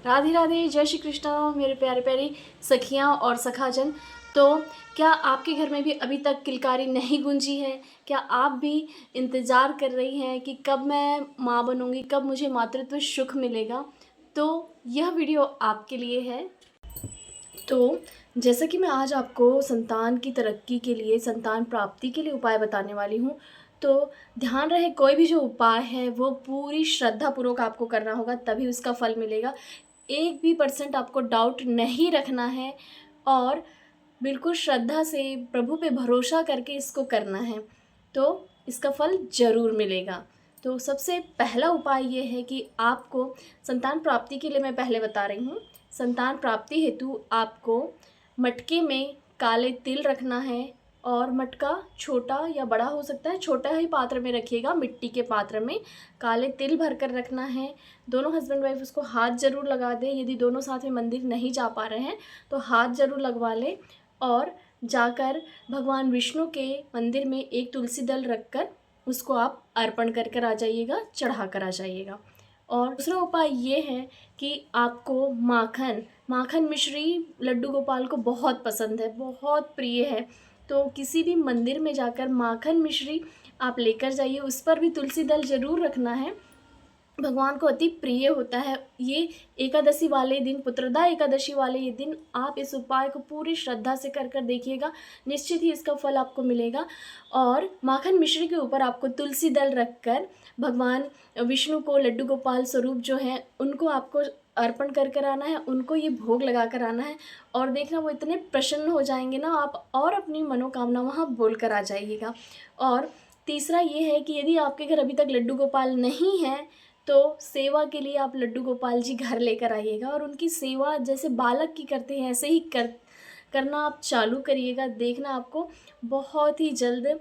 राधे राधे, जय श्री कृष्ण मेरे प्यारे प्यारी सखियाँ और सखाजन। तो क्या आपके घर में भी अभी तक किलकारी नहीं गूंजी है? क्या आप भी इंतज़ार कर रही हैं कि कब मैं माँ बनूंगी, कब मुझे मातृत्व सुख मिलेगा? तो यह वीडियो आपके लिए है। तो जैसा कि मैं आज आपको संतान की तरक्की के लिए, संतान प्राप्ति के लिए उपाय बताने वाली हूँ, तो ध्यान रहे कोई भी जो उपाय है वो पूरी श्रद्धापूर्वक आपको करना होगा, तभी उसका फल मिलेगा। एक भी परसेंट आपको डाउट नहीं रखना है और बिल्कुल श्रद्धा से प्रभु पे भरोसा करके इसको करना है, तो इसका फल ज़रूर मिलेगा। तो सबसे पहला उपाय ये है कि आपको संतान प्राप्ति के लिए मैं पहले बता रही हूँ। संतान प्राप्ति हेतु आपको मटके में काले तिल रखना है और मटका छोटा या बड़ा हो सकता है, छोटा ही पात्र में रखिएगा, मिट्टी के पात्र में काले तिल भर कर रखना है। दोनों हस्बैंड वाइफ उसको हाथ ज़रूर लगा दें। यदि दोनों साथ में मंदिर नहीं जा पा रहे हैं तो हाथ ज़रूर लगवा लें और जाकर भगवान विष्णु के मंदिर में एक तुलसी दल रखकर उसको आप अर्पण कर कर आ जाइएगा, चढ़ा कर आ जाइएगा। और दूसरा उपाय ये है कि आपको माखन मिश्री लड्डू गोपाल को बहुत पसंद है, बहुत प्रिय है। तो किसी भी मंदिर में जाकर माखन मिश्री आप लेकर जाइए, उस पर भी तुलसी दल ज़रूर रखना है, भगवान को अति प्रिय होता है। ये एकादशी वाले दिन, पुत्रदा एकादशी वाले ये दिन आप इस उपाय को पूरी श्रद्धा से कर कर देखिएगा, निश्चित ही इसका फल आपको मिलेगा। और माखन मिश्री के ऊपर आपको तुलसी दल रखकर भगवान विष्णु को लड्डू गोपाल स्वरूप जो हैं उनको आपको अर्पण कर कर आना है, उनको ये भोग लगा कर आना है और देखना वो इतने प्रसन्न हो जाएंगे ना, आप और अपनी मनोकामना वहाँ बोल कर आ जाइएगा। और तीसरा ये है कि यदि आपके घर अभी तक लड्डू गोपाल नहीं है तो सेवा के लिए आप लड्डू गोपाल जी घर लेकर आइएगा और उनकी सेवा जैसे बालक की करते हैं ऐसे ही करना आप चालू करिएगा। देखना आपको बहुत ही जल्द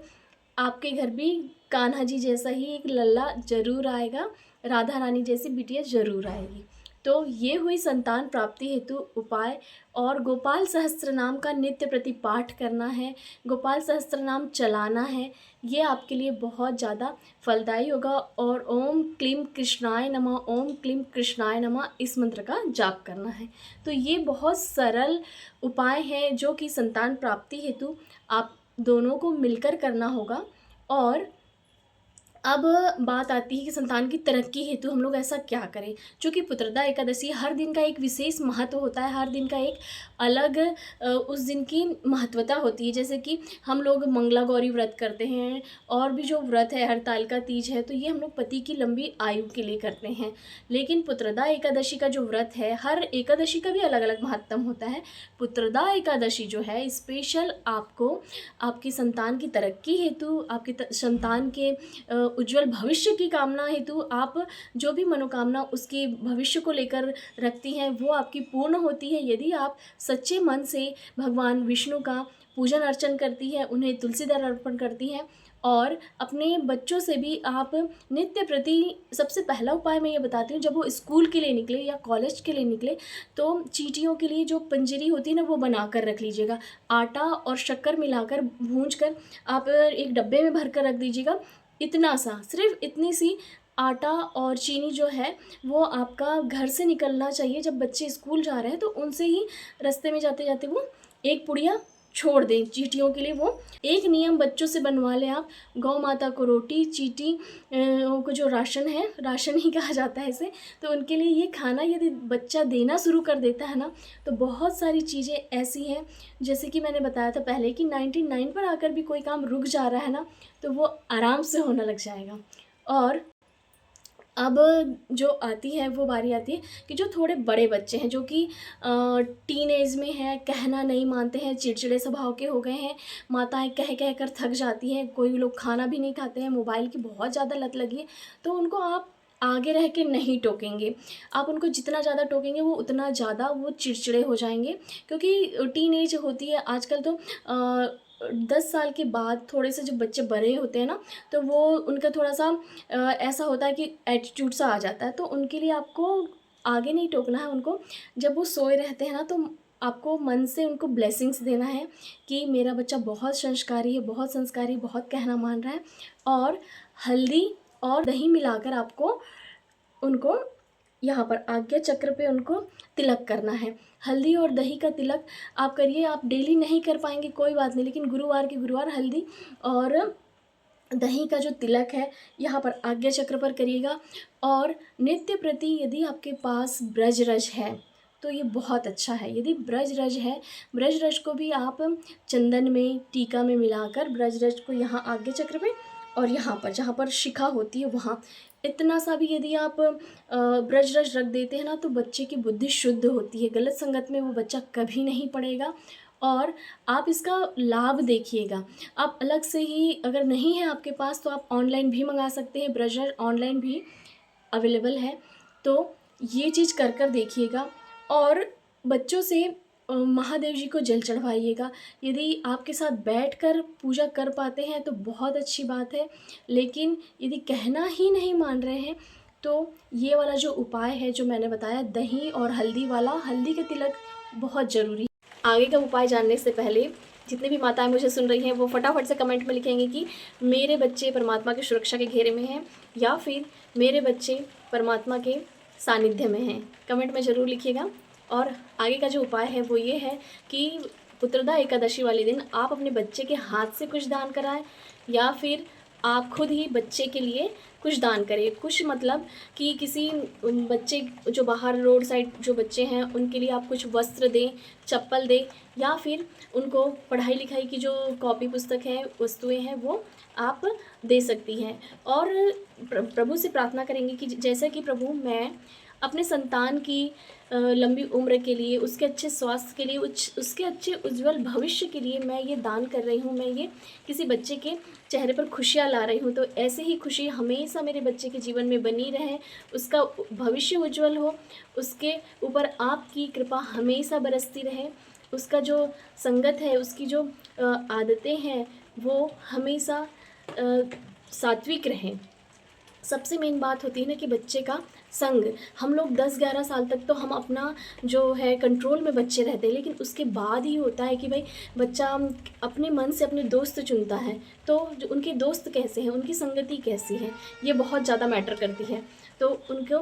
आपके घर भी कान्हा जी जैसा ही एक लल्ला ज़रूर आएगा, राधा रानी जैसी बिटिया ज़रूर आएगी। तो ये हुई संतान प्राप्ति हेतु उपाय। और गोपाल सहस्त्र नाम का नित्य प्रति पाठ करना है, गोपाल सहस्त्र नाम चलाना है, ये आपके लिए बहुत ज़्यादा फलदायी होगा। और ओम क्लीम कृष्णाय नमः, ओम क्लीम कृष्णाय नमः इस मंत्र का जाप करना है। तो ये बहुत सरल उपाय है जो कि संतान प्राप्ति हेतु आप दोनों को मिलकर करना होगा। और अब बात आती है कि संतान की तरक्की हेतु हम लोग ऐसा क्या करें। चूँकि पुत्रदा एकादशी हर दिन का एक विशेष महत्व होता है, हर दिन का एक अलग उस दिन की महत्वता होती है। जैसे कि हम लोग मंगला गौरी व्रत करते हैं और भी जो व्रत है, हरतालिका तीज है, तो ये हम लोग पति की लंबी आयु के लिए करते हैं। लेकिन पुत्रदा एकादशी का जो व्रत है, हर एकादशी का भी अलग अलग महत्व होता है। पुत्रदा एकादशी जो है स्पेशल आपको आपकी संतान की तरक्की हेतु, आपकी संतान के उज्जवल भविष्य की कामना हेतु आप जो भी मनोकामना उसके भविष्य को लेकर रखती हैं वो आपकी पूर्ण होती है यदि आप सच्चे मन से भगवान विष्णु का पूजन अर्चन करती हैं, उन्हें तुलसीदार अर्पण करती हैं। और अपने बच्चों से भी आप नित्य प्रति, सबसे पहला उपाय मैं ये बताती हूँ, जब वो स्कूल के लिए निकले या कॉलेज के लिए निकले तो चींटियों के लिए जो पंजरी होती है ना वो बना कर रख लीजिएगा। आटा और शक्कर मिलाकर भूंज कर आप एक डब्बे में भर कर रख दीजिएगा। इतना सा, सिर्फ इतनी सी आटा और चीनी जो है वो आपका घर से निकलना चाहिए। जब बच्चे स्कूल जा रहे हैं तो उनसे ही रास्ते में जाते जाते वो एक पुड़िया छोड़ दें चींटियों के लिए। वो एक नियम बच्चों से बनवा लें आप, गौ माता को रोटी, चींटी को जो राशन है, राशन ही कहा जाता है इसे, तो उनके लिए ये खाना यदि बच्चा देना शुरू कर देता है ना तो बहुत सारी चीज़ें ऐसी हैं, जैसे कि मैंने बताया था पहले कि 99 पर आकर भी कोई काम रुक जा रहा है ना तो वो आराम से होने लग जाएगा। और अब जो आती है वो बारी आती है कि जो थोड़े बड़े बच्चे हैं जो कि टीन एज में हैं, कहना नहीं मानते हैं, चिड़चिड़े स्वभाव के हो गए हैं, माताएं कह कह कर थक जाती हैं, कोई लोग खाना भी नहीं खाते हैं, मोबाइल की बहुत ज़्यादा लत लगी है, तो उनको आप आगे रह के नहीं टोकेंगे। आप उनको जितना ज़्यादा टोकेंगे वो उतना ज़्यादा वो चिड़चिड़े हो जाएंगे, क्योंकि टीन एज होती है आजकल। तो 10 साल के बाद थोड़े से जब बच्चे बड़े होते हैं ना तो वो उनका थोड़ा सा ऐसा होता है कि एटीट्यूड सा आ जाता है, तो उनके लिए आपको आगे नहीं टोकना है उनको। जब वो सोए रहते हैं ना तो आपको मन से उनको ब्लेसिंग्स देना है कि मेरा बच्चा बहुत संस्कारी है, बहुत संस्कारी, बहुत कहना मान रहा है। और हल्दी और दही मिलाकर आपको उनको यहाँ पर आज्ञा चक्र पे उनको तिलक करना है। हल्दी और दही का तिलक आप करिए, आप डेली नहीं कर पाएंगे कोई बात नहीं, लेकिन गुरुवार के गुरुवार हल्दी और दही का जो तिलक है यहाँ पर आज्ञा चक्र पर करिएगा। और नित्य प्रति यदि आपके पास ब्रजरज है तो ये बहुत अच्छा है। यदि ब्रजरज है, ब्रजरज को भी आप चंदन में टीका में मिलाकर ब्रजरज को यहाँ आज्ञा चक्र पे और यहाँ पर जहाँ पर शिखा होती है वहाँ इतना सा भी यदि आप ब्रजरज रख देते हैं ना, तो बच्चे की बुद्धि शुद्ध होती है, गलत संगत में वो बच्चा कभी नहीं पड़ेगा। और आप इसका लाभ देखिएगा। आप अलग से ही अगर नहीं है आपके पास तो आप ऑनलाइन भी मंगा सकते हैं, ब्रजर ऑनलाइन भी अवेलेबल है। तो ये चीज़ कर कर देखिएगा। और बच्चों से महादेव जी को जल चढ़वाइएगा। यदि आपके साथ बैठकर पूजा कर पाते हैं तो बहुत अच्छी बात है, लेकिन यदि कहना ही नहीं मान रहे हैं तो ये वाला जो उपाय है जो मैंने बताया दही और हल्दी वाला, हल्दी का तिलक बहुत ज़रूरी है। आगे का उपाय जानने से पहले जितनी भी माताएं मुझे सुन रही हैं वो फटाफट से कमेंट में लिखेंगे कि मेरे बच्चे परमात्मा की सुरक्षा के घेरे में हैं या फिर मेरे बच्चे परमात्मा के सानिध्य में हैं। कमेंट में ज़रूर लिखिएगा। और आगे का जो उपाय है वो ये है कि पुत्रदा एकादशी वाले दिन आप अपने बच्चे के हाथ से कुछ दान कराएं या फिर आप खुद ही बच्चे के लिए कुछ दान करें। कुछ मतलब कि किसी बच्चे जो बाहर रोड साइड जो बच्चे हैं उनके लिए आप कुछ वस्त्र दें, चप्पल दें, या फिर उनको पढ़ाई लिखाई की जो कॉपी पुस्तक है, वस्तुएं हैं वो आप दे सकती हैं। और प्रभु से प्रार्थना करेंगे कि जैसे कि प्रभु मैं अपने संतान की लंबी उम्र के लिए, उसके अच्छे स्वास्थ्य के लिए, उसके अच्छे उज्जवल भविष्य के लिए मैं ये दान कर रही हूँ, मैं ये किसी बच्चे के चेहरे पर खुशियाँ ला रही हूँ। तो ऐसे ही खुशी हमेशा मेरे बच्चे के जीवन में बनी रहे, उसका भविष्य उज्जवल हो, उसके ऊपर आपकी कृपा हमेशा बरसती रहे, उसका जो संगत है, उसकी जो आदतें हैं वो हमेशा सात्विक रहें। सबसे मेन बात होती है ना कि बच्चे का संग, हम लोग 10-11 साल तक तो हम अपना जो है कंट्रोल में बच्चे रहते हैं, लेकिन उसके बाद ही होता है कि भाई बच्चा अपने मन से अपने दोस्त चुनता है। तो जो उनके दोस्त कैसे हैं, उनकी संगति कैसी है, ये बहुत ज़्यादा मैटर करती है। तो उनको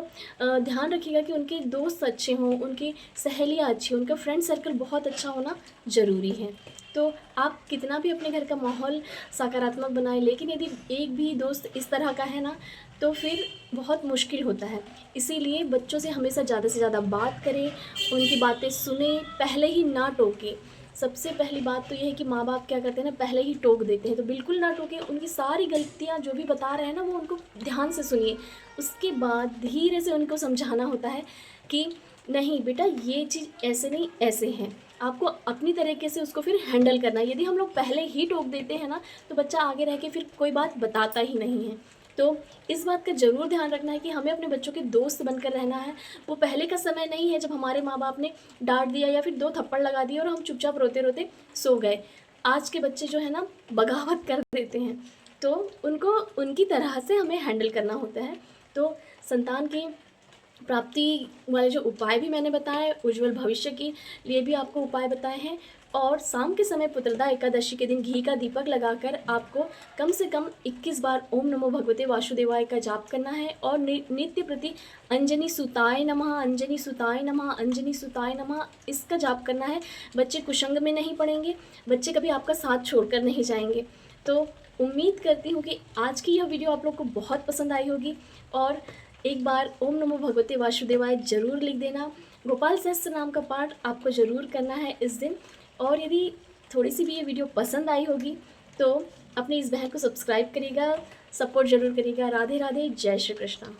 ध्यान रखिएगा कि उनके दोस्त अच्छे हों, उनकी सहेलियाँ अच्छी हों, उनका फ्रेंड सर्कल बहुत अच्छा होना ज़रूरी है। तो आप कितना भी अपने घर का माहौल सकारात्मक बनाएं, लेकिन यदि एक भी दोस्त इस तरह का है ना तो फिर बहुत मुश्किल होता है। इसीलिए बच्चों से हमेशा ज़्यादा से ज़्यादा बात करें, उनकी बातें सुने, पहले ही ना टोकें। सबसे पहली बात तो ये है कि माँ बाप क्या करते हैं ना, पहले ही टोक देते हैं, तो बिल्कुल ना टोकें। उनकी सारी गलतियाँ जो भी बता रहे हैं ना वो उनको ध्यान से सुनिए। उसके बाद धीरे से उनको समझाना होता है कि नहीं बेटा ये चीज़ ऐसे नहीं ऐसे हैं, आपको अपनी तरीके से उसको फिर हैंडल करना है। यदि हम लोग पहले ही टोक देते हैं ना तो बच्चा आगे रह के फिर कोई बात बताता ही नहीं है। तो इस बात का ज़रूर ध्यान रखना है कि हमें अपने बच्चों के दोस्त बनकर रहना है। वो पहले का समय नहीं है जब हमारे माँ बाप ने डांट दिया या फिर 2 थप्पड़ लगा दिए और हम चुपचाप रोते रोते सो गए। आज के बच्चे जो है ना बगावत कर देते हैं, तो उनको उनकी तरह से हमें हैंडल करना होता है। तो संतान की प्राप्ति वाले जो उपाय भी मैंने बताए, उज्जवल भविष्य के लिए भी आपको उपाय बताए हैं। और शाम के समय पुत्रदा एकादशी के दिन घी का दीपक लगाकर आपको कम से कम 21 बार ओम नमो भगवते वासुदेवाय का जाप करना है। और नित्य प्रति अंजनी सुताय नमः, अंजनी सुताय नमः, अंजनी सुताय नमः इसका जाप करना है। बच्चे कुसंग में नहीं पड़ेंगे, बच्चे कभी आपका साथ छोड़कर नहीं जाएंगे। तो उम्मीद करती हूँ कि आज की यह वीडियो आप लोग को बहुत पसंद आई होगी। और एक बार ओम नमो भगवते वासुदेवाय जरूर लिख देना। गोपाल सहस्त्र नाम का पाठ आपको ज़रूर करना है इस दिन। और यदि थोड़ी सी भी ये वीडियो पसंद आई होगी तो अपनी इस बहन को सब्सक्राइब करिएगा, सपोर्ट ज़रूर करिएगा। राधे राधे, जय श्री कृष्णा।